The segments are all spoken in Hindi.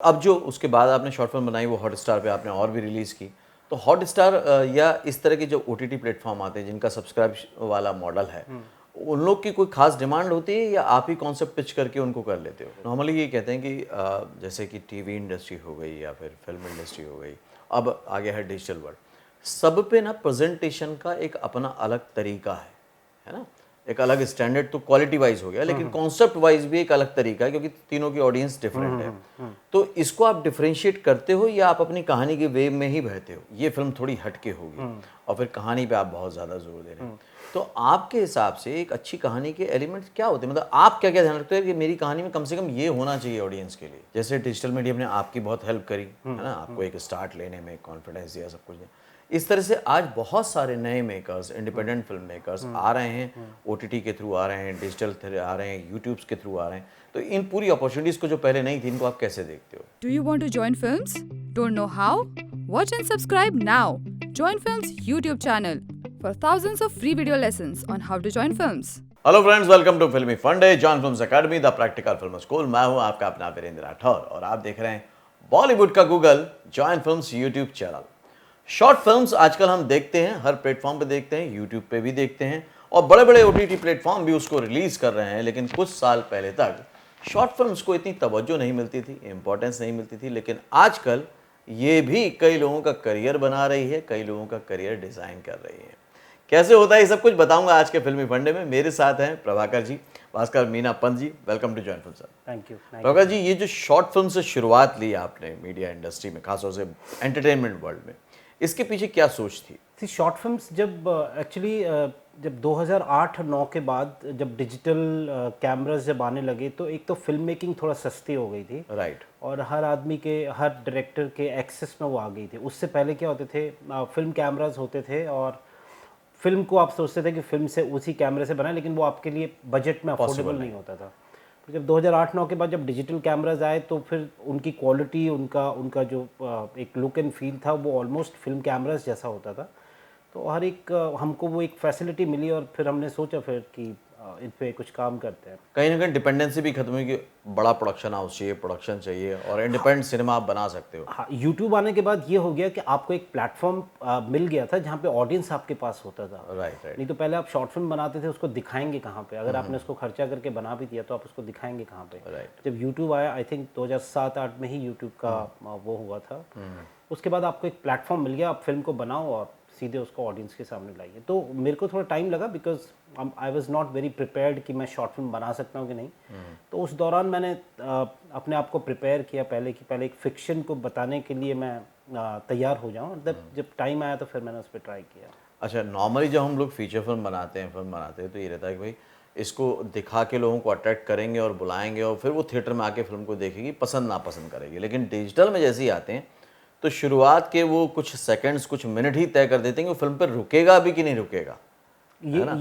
अब जो उसके बाद आपने शॉर्ट फिल्म बनाई वो हॉटस्टार पे आपने और भी रिलीज़ की। तो हॉटस्टार या इस तरह के जो ओटीटी प्लेटफॉर्म आते हैं जिनका सब्सक्राइब वाला मॉडल है, उन लोग की कोई खास डिमांड होती है या आप ही कॉन्सेप्ट पिच करके उनको कर लेते हो? नॉर्मली ये कहते हैं कि जैसे कि टीवी इंडस्ट्री हो गई या फिर फिल्म इंडस्ट्री हो गई, अब आ गया है डिजिटल वर्ल्ड, सब पे ना प्रेजेंटेशन का एक अपना अलग तरीका है ना? एक अलग स्टैंडर्ड तो क्वालिटी वाइज हो गया, लेकिन कॉन्सेप्ट वाइज भी एक अलग तरीका है क्योंकि तीनों की ऑडियंस डिफरेंट है। तो इसको आप डिफरेंशिएट करते हो या आप अपनी कहानी के वेव में ही बहते हो? ये फिल्म थोड़ी हटके होगी और फिर कहानी पे आप बहुत ज़्यादा जोर दे रहे हैं। तो आपके हिसाब से एक अच्छी कहानी के एलिमेंट्स क्या होते हैं? मतलब आप क्या-क्या ध्यान रखते हो कि मेरी कहानी में कम से कम ये होना चाहिए ऑडियंस के लिए? जैसे डिजिटल मीडियम ने आपकी बहुत हेल्प करी, है ना? आपको एक स्टार्ट लेने में कॉन्फिडेंस दिया, सब कुछ दिया। इस तरह से आज बहुत सारे नए मेकर्स, इंडिपेंडेंट फिल्म मेकर्स आ रहे हैं, ओटीटी के थ्रू आ रहे हैं, डिजिटल आ रहे हैं, यूट्यूब्स के थ्रू आ रहे हैं। तो इन पूरी अपॉर्चुनिटीज़ को जो पहले नहीं थी, इनको आप कैसे देखते हो? Do you want to join films? Don't know how? Watch and subscribe now. Join Films YouTube channel for thousands of free video lessons on how to join films. Hello friends, welcome to Filmy Funde, Join Films Academy, the practical film school. मैं हूं आपका अपना वीरेंद्र राठौर और आप देख रहे हैं बॉलीवुड का Google, John films YouTube channel. Short films आजकल हम देखते हैं, हर प्लेटफॉर्म पे देखते हैं, यूट्यूब पे भी देखते हैं और बड़े बड़े ओटीटी प्लेटफॉर्म भी उसको रिलीज कर रहे हैं। लेकिन कुछ साल पहले तक शॉर्ट फिल्म्स को इतनी तवज्जो नहीं मिलती थी, इंपॉर्टेंस नहीं मिलती थी, लेकिन आजकल ये भी कई लोगों का करियर बना रही है, कई लोगों का करियर डिज़ाइन कर रही है। कैसे होता है ये सब कुछ बताऊंगा आज के फिल्मी फंडे में। मेरे साथ हैं Prabhakar ji, Bhaskar Meena Pant ji. Welcome to join film sir. Thank you. Prabhakar ji, ये जो शॉर्ट फिल्म से शुरुआत ली आपने मीडिया इंडस्ट्री में, खासतौर से एंटरटेनमेंट वर्ल्ड में, इसके पीछे क्या सोच थी? शॉर्ट फिल्म्स जब एक्चुअली जब 2008-9 के बाद जब डिजिटल कैमरास जब आने लगे तो एक तो फिल्म मेकिंग थोड़ा सस्ती हो गई थी, राइट। और हर आदमी के, हर डायरेक्टर के एक्सेस में वो आ गई थी। उससे पहले क्या होते थे, फिल्म कैमरास होते थे और फिल्म को आप सोचते थे कि फिल्म से उसी कैमरे से बनाए, लेकिन वो आपके लिए बजट में अफोर्डेबल नहीं होता था। तो जब 2008-9 के बाद जब डिजिटल कैमराज आए तो फिर उनकी क्वालिटी, उनका उनका जो एक लुक एंड फील था वो ऑलमोस्ट फिल्म कैमराज जैसा होता था। तो हर एक हमको वो एक फैसिलिटी मिली और फिर हमने सोचा फिर कि इन पे कुछ काम करते हैं। कहीं ना कहीं डिपेंडेंसी भी खत्म हुई कि बड़ा प्रोडक्शन हाउस चाहिए, प्रोडक्शन चाहिए और इंडिपेंडेंट सिनेमा आप बना सकते हो। हाँ, यूट्यूब आने के बाद ये हो गया कि आपको एक प्लेटफॉर्म मिल गया था जहाँ पे ऑडियंस आपके पास होता था। राइट। नहीं तो पहले आप शॉर्ट फिल्म बनाते थे, उसको दिखाएंगे कहाँ पे? अगर आपने उसको खर्चा करके बना भी दिया तो आप उसको दिखाएंगे कहाँ पे? राइट। जब यूट्यूब आया, आई थिंक 2007-8 में ही यूट्यूब का वो हुआ था। उसके बाद आपको एक प्लेटफॉर्म मिल गया, आप फिल्म को बनाओ और सीधे उसको ऑडियंस के सामने लाइए। तो मेरे को थोड़ा टाइम लगा because I was not very prepared कि मैं शॉर्ट फिल्म बना सकता हूँ कि नहीं। तो उस दौरान मैंने अपने आप को प्रिपेयर किया पहले कि पहले एक फिक्शन को बताने के लिए मैं तैयार हो जाऊँ, और जब टाइम आया तो फिर मैंने उस पर ट्राई किया। अच्छा, नॉर्मली जब हम लोग फीचर फिल्म बनाते हैं, तो ये रहता है कि भाई इसको दिखा के लोगों को अट्रैक्ट करेंगे और बुलाएंगे और फिर वो थिएटर में आके फिल्म को देखेगी, पसंद नापसंद करेगी। लेकिन डिजिटल में जैसे ही आते हैं तो शुरुआत के वो कुछ सेकंड्स, कुछ मिनट ही तय कर देते हैं कि वो फिल्म पर रुकेगा भी कि नहीं रुकेगा, है ना?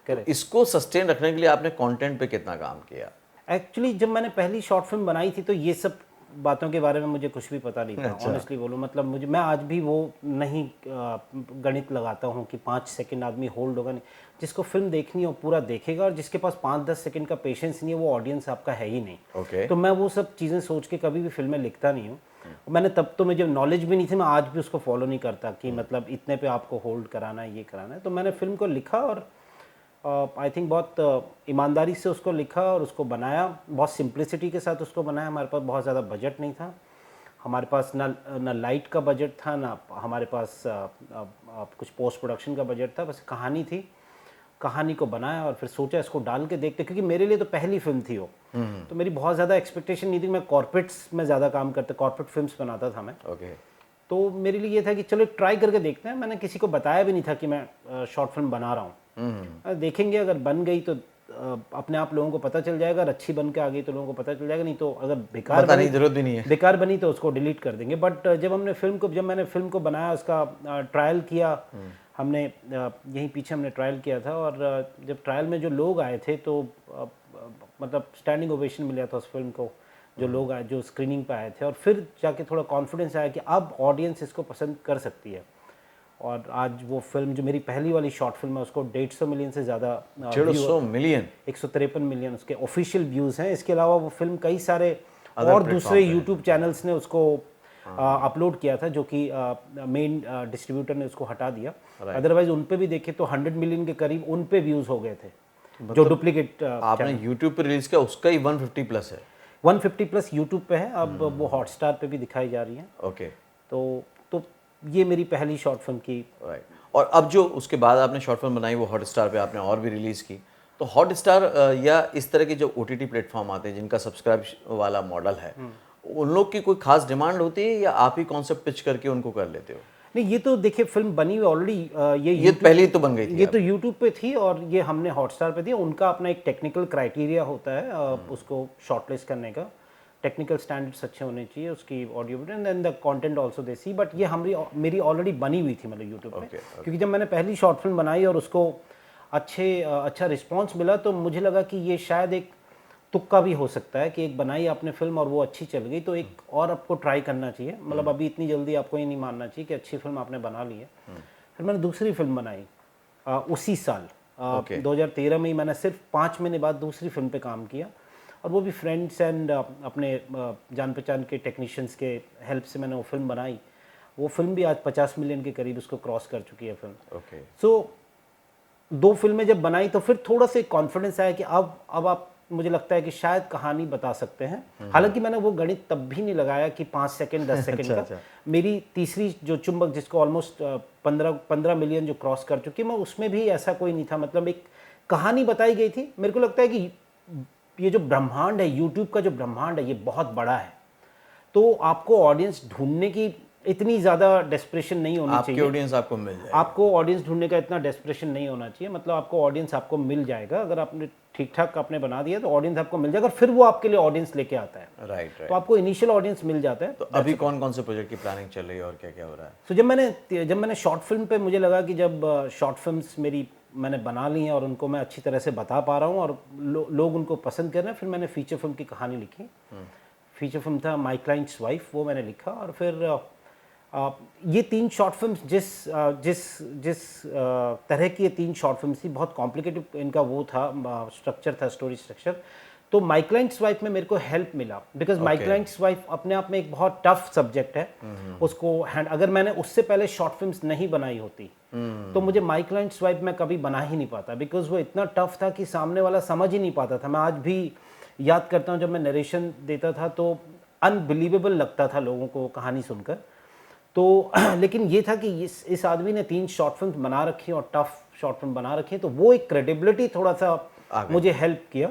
करेक्ट। इसको सस्टेन रखने के लिए आपने कंटेंट पे कितना काम किया? एक्चुअली जब मैंने पहली शॉर्ट फिल्म बनाई थी तो ये सब बातों के बारे में मुझे कुछ भी पता नहीं था। अच्छा। ऑनेस्टली बोलूँ, मतलब मैं आज भी वो नहीं गणित लगाता हूँ कि 5 सेकंड आदमी होल्ड होगा। नहीं, जिसको फिल्म देखनी हो पूरा देखेगा, और जिसके पास 5-10 सेकंड का पेशेंस नहीं है वो ऑडियंस आपका है ही नहीं। ओके। तो मैं वो सब चीज़ें सोच के कभी भी फिल्में लिखता नहीं हूँ। मैंने तब तो मुझे नॉलेज भी नहीं थी, मैं आज भी उसको फॉलो नहीं करता कि मतलब इतने पे आपको होल्ड कराना है, ये कराना है। तो मैंने फिल्म को लिखा और आई थिंक बहुत ईमानदारी से उसको लिखा और उसको बनाया, बहुत सिंप्लिसिटी के साथ उसको बनाया। हमारे पास बहुत ज़्यादा बजट नहीं था, हमारे पास ना लाइट का बजट था, ना हमारे पास कुछ पोस्ट प्रोडक्शन का बजट था। बस कहानी थी, कहानी को बनाया और फिर सोचा इसको डाल के देखते, क्योंकि मेरे लिए तो पहली फिल्म थी वो। तो मेरी बहुत ज़्यादा एक्सपेक्टेशन नहीं थी। मैं कॉर्पोरेट्स में ज़्यादा काम करता, कॉर्पोरेट फिल्म्स बनाता था मैं। ओके। तो मेरे लिए ये था कि चलो ट्राई करके देखते हैं। मैंने किसी को बताया भी नहीं था कि मैं शॉर्ट फिल्म बना रहा हूँ। देखेंगे, अगर बन गई तो अपने आप लोगों को पता चल जाएगा, अगर अच्छी बन के आ गई तो लोगों को पता चल जाएगा, नहीं तो अगर बेकार बताने की जरूरत भी नहीं है। बेकार बनी तो उसको डिलीट कर देंगे। बट जब मैंने फिल्म को बनाया, उसका ट्रायल किया हमने, यहीं पीछे हमने ट्रायल किया था, और जब ट्रायल में जो लोग आए थे तो मतलब स्टैंडिंग ओवेशन मिला था उस फिल्म को। जो लोग आए, जो स्क्रीनिंग पे आए थे, और फिर जाके थोड़ा कॉन्फिडेंस आया कि अब ऑडियंस इसको पसंद कर सकती है। और आज वो फिल्म जो मेरी पहली वाली शॉर्ट फिल्म है उसको 150 मिलियन से ज़्यादा 150 मिलियन 153 मिलियन उसके ऑफिशियल व्यूज़ हैं। इसके अलावा वो फिल्म कई सारे और दूसरे यूट्यूब चैनल्स ने उसको अपलोड किया था, जो कि मेन डिस्ट्रीब्यूटर ने उसको हटा दिया। अदरवाइज उन पे भी देखे तो 100 मिलियन के करीब उन पे व्यूज़ हो गए थे, जो डुप्लीकेट आपने यूट्यूब पे रिलीज किया उसका ही 150 प्लस है। 150 प्लस यूट्यूब पे है, अब वो हॉटस्टार पे भी दिखाई जा रही है। ओके, तो ये मेरी पहली शॉर्ट फिल्म की। राइट। और अब जो उसके बाद आपने शॉर्ट फिल्म बनाई वो हॉटस्टार पे आपने और भी रिलीज की, तो हॉटस्टार या इस तरह के जो ओटीटी प्लेटफॉर्म आते हैं जिनका सब्सक्राइब वाला मॉडल है, उन लोग की कोई खास डिमांड होती है या आप ही कॉन्सेप्ट पिच करके उनको कर लेते हो? नहीं, ये तो देखिए फिल्म बनी हुई ऑलरेडी, ये पहले ही तो बन गई थी। ये तो यूट्यूब पे थी और ये हमने हॉटस्टार पे दिया। उनका अपना एक टेक्निकल क्राइटेरिया होता है उसको शॉर्टलिस्ट करने का। टेक्निकल स्टैंडर्ड्स अच्छे होने चाहिए उसकी audio video, and then the content also they see. But ये मेरी ऑलरेडी बनी हुई थी मतलब यूट्यूब पे। क्योंकि जब मैंने पहली शॉर्ट फिल्म बनाई और उसको अच्छा रिस्पॉन्स मिला, तो मुझे लगा कि ये शायद एक तुक्का भी हो सकता है कि एक बनाई आपने फिल्म और वो अच्छी चल गई, तो एक और आपको ट्राई करना चाहिए। मतलब अभी इतनी जल्दी आपको ये नहीं मानना चाहिए कि अच्छी फिल्म आपने बना ली है। फिर मैंने दूसरी फिल्म बनाई उसी साल 2013 में ही। मैंने सिर्फ 5 महीने बाद दूसरी फिल्म पे काम किया, और वो भी फ्रेंड्स एंड अपने जान पहचान के टेक्नीशियंस के हेल्प से मैंने वो फिल्म बनाई। वो फिल्म भी आज 50 मिलियन के करीब उसको क्रॉस कर चुकी है फिल्म। सो 2 फिल्में जब बनाई तो फिर थोड़ा सा कॉन्फिडेंस आया कि अब आप, मुझे लगता है कि शायद कहानी बता सकते हैं। हालांकि मैंने वो गणित तब भी नहीं लगाया कि 5 सेकंड 10 सेकंड का। मेरी तीसरी जो चुंबक, जिसको ऑलमोस्ट 15 मिलियन जो क्रॉस कर चुकी है, मैं उसमें भी ऐसा कोई नहीं था। मतलब एक कहानी बताई गई थी। मेरे को लगता है कि ये जो ब्रह्मांड है, यूट्यूब का जो ब्रह्मांड है, ये बहुत बड़ा है। तो आपको ऑडियंस ढूंढने की इतनी ज़्यादा डेस्परेशन नहीं होनी चाहिए। ऑडियंस आपको मिल जाएगा। आपको ऑडियंस ढूंढने का इतना डेस्परेशन नहीं होना चाहिए। मतलब आपको ऑडियंस आपको मिल जाएगा। अगर आपने ठीक ठाक आपने बना दिया तो ऑडियंस आपको मिल जाएगा, और फिर वो आपके लिए ऑडियंस लेके आता है। राइट। तो आपको इनिशियल ऑडियंस मिल जाता है। तो अभी कौन कौन से प्रोजेक्ट की प्लानिंग चल रही है और क्या क्या हो रहा है? तो जब मैंने शॉर्ट फिल्म पे, मुझे लगा कि जब शॉर्ट फिल्म्स मेरी मैंने बना ली हैं और उनको मैं अच्छी तरह से बता पा रहा हूँ और लोग उनको पसंद कर रहे हैं, फिर मैंने फीचर फिल्म की कहानी लिखी। फीचर फिल्म था माय क्लाइंट्स वाइफ, वो मैंने लिखा। और फिर ये 3 शॉर्ट फिल्म्स जिस तरह की ये 3 शॉर्ट फिल्म्स थी, बहुत कॉम्प्लिकेटेड इनका वो था, स्ट्रक्चर था, स्टोरी स्ट्रक्चर। तो माय क्लाइंट्स वाइफ में मेरे को हेल्प मिला, बिकॉज माय क्लाइंट्स वाइफ अपने आप में एक बहुत टफ सब्जेक्ट है। उसको अगर मैंने उससे पहले शॉर्ट फिल्म्स नहीं बनाई होती तो मुझे माय क्लाइंट्स वाइफ में कभी बना ही नहीं पाता, बिकॉज वो इतना टफ था कि सामने वाला समझ ही नहीं पाता था। मैं आज भी याद करता हूँ, जब मैं नरेशन देता था तो अनबिलीवेबल लगता था लोगों को कहानी सुनकर। तो लेकिन ये था कि इस आदमी ने 3 शॉर्ट फिल्म बना रखी और टफ शॉर्ट फिल्म बना रखी, तो वो एक क्रेडिबिलिटी थोड़ा सा मुझे हेल्प किया।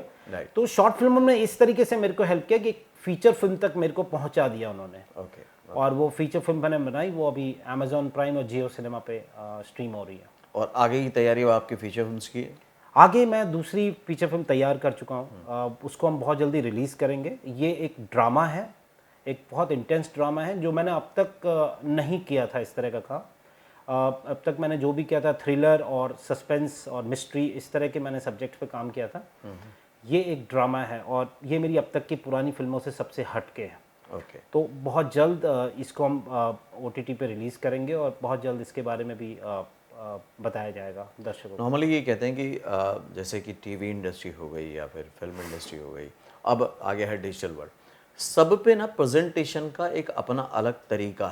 तो शॉर्ट फिल्म में इस तरीके से मेरे को हेल्प किया कि फीचर फिल्म तक मेरे को पहुंचा दिया उन्होंने। और वो फीचर फिल्म मैंने बनाई, वो अभी अमेजॉन प्राइम और जियो सिनेमा पे स्ट्रीम हो रही है। और आगे की तैयारी आपकी फीचर फिल्म्स की? आगे मैं दूसरी फीचर फिल्म तैयार कर चुका हूँ, उसको हम बहुत जल्दी रिलीज़ करेंगे। ये एक ड्रामा है, एक बहुत इंटेंस ड्रामा है, जो मैंने अब तक नहीं किया था इस तरह का काम। अब तक मैंने जो भी किया था थ्रिलर और सस्पेंस और मिस्ट्री, इस तरह के मैंने सब्जेक्ट पे काम किया था। ये एक ड्रामा है और ये मेरी अब तक की पुरानी फिल्मों से सबसे हटके है। तो बहुत जल्द इसको हम OTT पे रिलीज़ करेंगे और बहुत जल्द इसके बारे में भी बताया जाएगा दर्शकों को। नॉर्मली ये कहते हैं कि जैसे कि टीवी इंडस्ट्री हो गई या फिर फिल्म इंडस्ट्री हो गई, अब आगे है डिजिटल वर्ल्ड, सब पे ना प्रेजेंटेशन का एक अपना अलग तरीका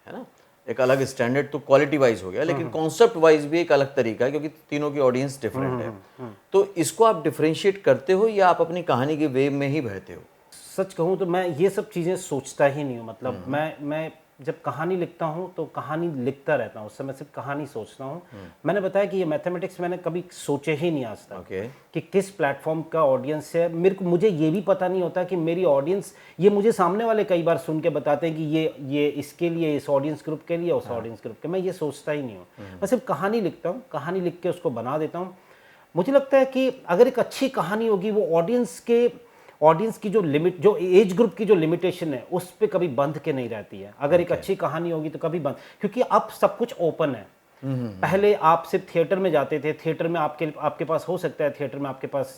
है ना? एक अलग स्टैंडर्ड तो क्वालिटी वाइज हो गया, लेकिन कॉन्सेप्ट वाइज भी एक अलग तरीका है, क्योंकि तीनों की ऑडियंस डिफरेंट है। तो इसको आप डिफरेंशिएट करते हो या आप अपनी कहानी के वेव में ही बहते हो? सच कहूँ तो मैं ये सब चीज़ें सोचता ही नहीं हूँ। मतलब मैं जब कहानी लिखता हूँ तो कहानी लिखता रहता हूँ, उस समय सिर्फ कहानी सोचता हूँ। मैंने बताया कि ये मैथमेटिक्स मैंने कभी सोचे ही नहीं आज तक कि किस प्लेटफॉर्म का ऑडियंस है। मुझे ये भी पता नहीं होता कि मेरी ऑडियंस, ये मुझे सामने वाले कई बार सुन के बताते हैं कि ये इसके लिए, इस ऑडियंस ग्रुप के लिए, उस ऑडियंस ग्रुप के। मैं ये सोचता ही नहीं हूँ, मैं सिर्फ कहानी लिखता हूँ, कहानी लिख के उसको बना देता हूँ। मुझे लगता है कि अगर एक अच्छी कहानी होगी, वो ऑडियंस की जो लिमिट, जो एज ग्रुप की जो लिमिटेशन है, उस पर कभी बंध के नहीं रहती है। अगर एक अच्छी कहानी होगी तो कभी बंद, क्योंकि अब सब कुछ ओपन है। पहले आप सिर्फ थिएटर में जाते थे, थिएटर में आपके पास हो सकता है, थिएटर में आपके पास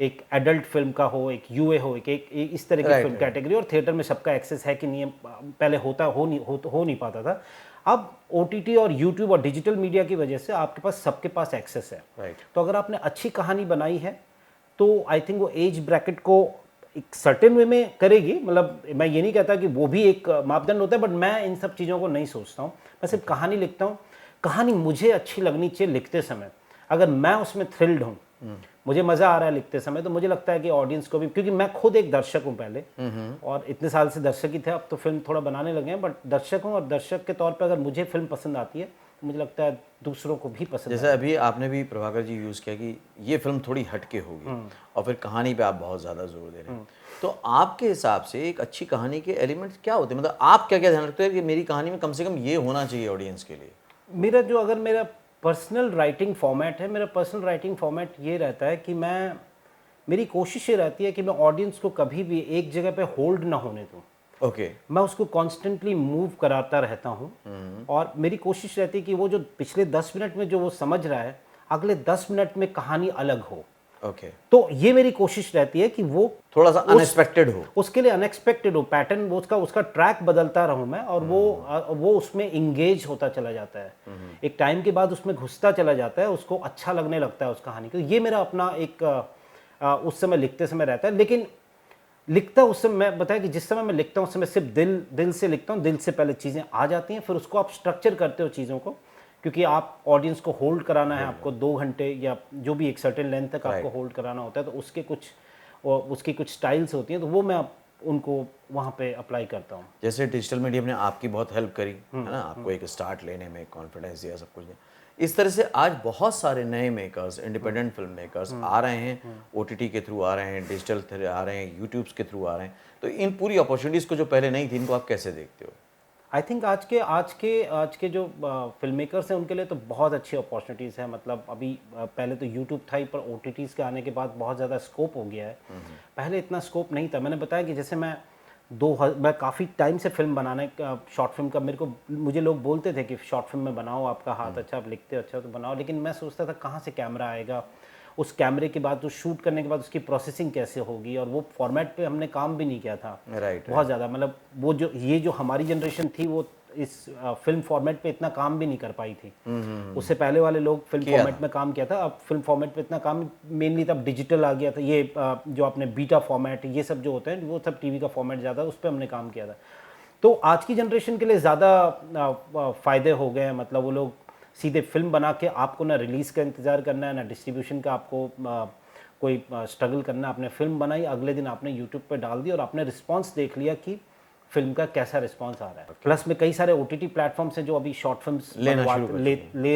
एक एडल्ट फिल्म का हो, एक UA हो, एक इस तरह की फिल्म कैटेगरी, और थिएटर में सबका एक्सेस है कि नहीं, पहले हो नहीं पाता था। अब OTT और YouTube और डिजिटल मीडिया की वजह से आपके पास सबके पास एक्सेस है। तो अगर आपने अच्छी कहानी बनाई है तो आई थिंक वो एज ब्रैकेट को एक सर्टेन वे में करेगी, मतलब मैं ये नहीं कहता कि वो भी एक मापदंड होता है, बट मैं इन सब चीज़ों को नहीं सोचता हूँ। मैं सिर्फ कहानी लिखता हूँ, कहानी मुझे अच्छी लगनी चाहिए लिखते समय। अगर मैं उसमें थ्रिल्ड हूँ, मुझे मज़ा आ रहा है लिखते समय, तो मुझे लगता है कि ऑडियंस को भी, क्योंकि मैं खुद एक दर्शक हूँ पहले, और इतने साल से दर्शक ही थे, अब तो फिल्म थोड़ा बनाने लगे हैं, बट दर्शक हूँ, और दर्शक के तौर पे अगर मुझे फिल्म पसंद आती है तो मुझे लगता है दूसरों को भी पसंद जैसे अभी आपने भी प्रभाकर जी यूज़ किया कि ये फिल्म थोड़ी हटके होगी और फिर कहानी पे आप बहुत ज़्यादा जोर दे रहे हैं, तो आपके हिसाब से एक अच्छी कहानी के एलिमेंट्स क्या होते हैं? मतलब आप क्या क्या ध्यान रखते हैं कि मेरी कहानी में कम से कम ये होना चाहिए ऑडियंस के लिए? मेरा पर्सनल राइटिंग फॉर्मेट है, मेरा पर्सनल राइटिंग फॉर्मेट ये रहता है कि मेरी कोशिश ये रहती है कि मैं ऑडियंस को कभी भी एक जगह पे होल्ड ना होने दूं। ओके। मैं उसको कॉन्स्टेंटली मूव कराता रहता हूं, और मेरी कोशिश रहती है कि वो जो पिछले 10 मिनट में जो वो समझ रहा है, अगले 10 मिनट में कहानी अलग हो। ओके। तो ये मेरी कोशिश रहती है कि वो थोड़ा सा अनएक्सपेक्टेड हो, उसके लिए अनएक्सपेक्टेड हो, पैटर्न वो उसका ट्रैक बदलता रहूं मैं, और वो उसमें इंगेज होता चला जाता है, एक टाइम के बाद उसमें घुसता चला जाता है, उसको अच्छा लगने लगता है उस कहानी को। ये मेरा अपना एक उस समय लिखते समय रहता है। लेकिन लिखता उस समय, मैं बताया कि जिस समय मैं लिखता हूँ उस समय सिर्फ दिल से लिखता हूँ, दिल से पहले चीज़ें आ जाती हैं, फिर उसको आप स्ट्रक्चर करते हो चीज़ों को, क्योंकि आप ऑडियंस को होल्ड कराना है, आपको 2 घंटे या जो भी एक सर्टेन लेंथ तक आपको होल्ड कराना होता है, तो उसकी कुछ स्टाइल्स होती हैं, तो वो मैं उनको वहाँ पे अप्लाई करता हूँ। जैसे डिजिटल मीडियम ने आपकी बहुत हेल्प करी है ना, आपको एक स्टार्ट लेने में, कॉन्फिडेंस दिया, सब कुछ दिया। इस तरह से आज बहुत सारे नए मेकर्स, इंडिपेंडेंट फिल्म मेकर्स आ रहे हैं, OTT के थ्रू आ रहे हैं, डिजिटल आ रहे हैं, यूट्यूब्स के थ्रू आ रहे हैं। तो इन पूरी अपॉर्चुनिटीज़ को जो पहले नहीं थी, इनको आप कैसे देखते हो? आई थिंक आज के जो फिल्म मेकर्स हैं उनके लिए तो बहुत अच्छी अपॉर्चुनिटीज़ है। मतलब अभी पहले तो यूट्यूब था ही, पर OTTs के आने के बाद बहुत ज़्यादा स्कोप हो गया है। पहले इतना स्कोप नहीं था। मैंने बताया कि जैसे मैं काफ़ी टाइम से फिल्म बनाने का, शॉर्ट फिल्म का, मुझे लोग बोलते थे कि शॉर्ट फिल्म में बनाओ, आपका हाथ अच्छा, आप लिखते हो अच्छा तो बनाओ। लेकिन मैं सोचता था कहाँ से कैमरा आएगा, उस कैमरे के बाद, उस शूट करने के बाद उसकी प्रोसेसिंग कैसे होगी, और वो फॉर्मेट पे हमने काम भी नहीं किया था बहुत ज़्यादा। मतलब वो जो हमारी जनरेशन थी, वो इस फिल्म फॉर्मेट पे इतना काम भी नहीं कर पाई थी। उससे पहले वाले लोग फिल्म फॉर्मेट में काम किया था। अब फिल्म फॉर्मेट पे इतना काम मेनली तब डिजिटल आ गया था। ये जो आपने बीटा फॉर्मेट, ये सब जो होते हैं, वो सब टीवी का फॉर्मेट ज़्यादा, उस पर हमने काम किया था। तो आज की जनरेशन के लिए ज़्यादा फ़ायदे हो गए हैं। मतलब वो लोग सीधे फिल्म बना के, आपको ना रिलीज़ का इंतज़ार करना है, ना डिस्ट्रीब्यूशन का आपको कोई स्ट्रगल करना। आपने फिल्म बनाई, अगले दिन आपने यूट्यूब पे डाल दी, और आपने रिस्पांस देख लिया कि फिल्म का कैसा रिस्पांस आ रहा है। प्लस में कई सारे OTT प्लेटफॉर्म्स हैं जो अभी शॉर्ट फिल्म्स ले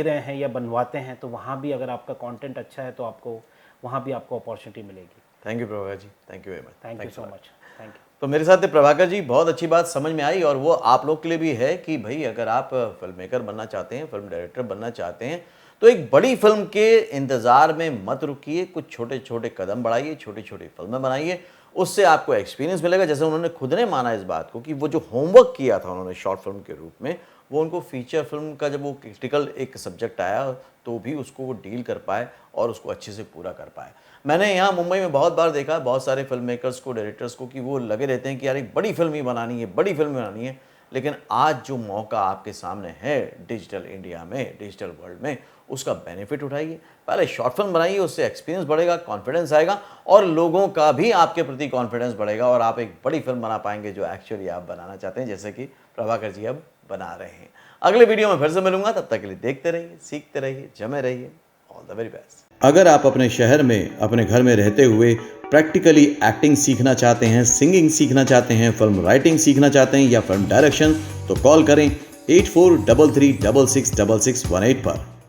रहे हैं या बनवाते हैं, तो वहाँ भी अगर आपका कंटेंट अच्छा है तो आपको वहाँ भी आपको अपॉर्चुनिटी मिलेगी। Thank you Prabhakar ji, thank you very much. Thank you so much, thank you. तो मेरे साथ प्रभाकर जी, बहुत अच्छी बात समझ में आई, और वो आप लोग के लिए भी है कि भाई अगर आप फिल्म मेकर बनना चाहते हैं, फिल्म डायरेक्टर बनना चाहते हैं, तो एक बड़ी फिल्म के इंतज़ार में मत रुकिए, कुछ छोटे छोटे कदम बढ़ाइए, छोटी छोटी फिल्में बनाइए, उससे आपको एक्सपीरियंस मिलेगा। जैसे उन्होंने खुद ने माना इस बात को कि वो जो होमवर्क किया था उन्होंने शॉर्ट फिल्म के रूप में, वो उनको फीचर फिल्म का जब वो क्रिटिकल एक सब्जेक्ट आया तो भी उसको वो डील कर पाए और उसको अच्छे से पूरा कर पाए। मैंने यहाँ मुंबई में बहुत बार देखा बहुत सारे फिल्म मेकर्स को, डायरेक्टर्स को, कि वो लगे रहते हैं कि यार एक बड़ी फिल्म ही बनानी है, बड़ी फिल्म बनानी है। लेकिन आज जो मौका आपके सामने है डिजिटल इंडिया में, डिजिटल वर्ल्ड में, उसका बेनिफिट उठाइए। पहले शॉर्ट फिल्म बनाइए, उससे एक्सपीरियंस बढ़ेगा, कॉन्फिडेंस आएगा, और लोगों का भी आपके प्रति कॉन्फिडेंस बढ़ेगा, और आप एक बड़ी फिल्म बना पाएंगे जो एक्चुअली आप बनाना चाहते हैं, जैसे कि प्रभाकर जी अब बना रहे हैं। अगले वीडियो में फिर से मिलूंगा, तब तक के लिए देखते रहिए, सीखते रहिए, जमे रहिए। All the very best. अगर आप अपने शहर में, अपने घर में रहते हुए प्रैक्टिकली एक्टिंग सीखना चाहते हैं, सिंगिंग सीखना चाहते हैं, फिल्म राइटिंग सीखना चाहते हैं, या फिल्म डायरेक्शन, तो कॉल करें 8433666618 पर।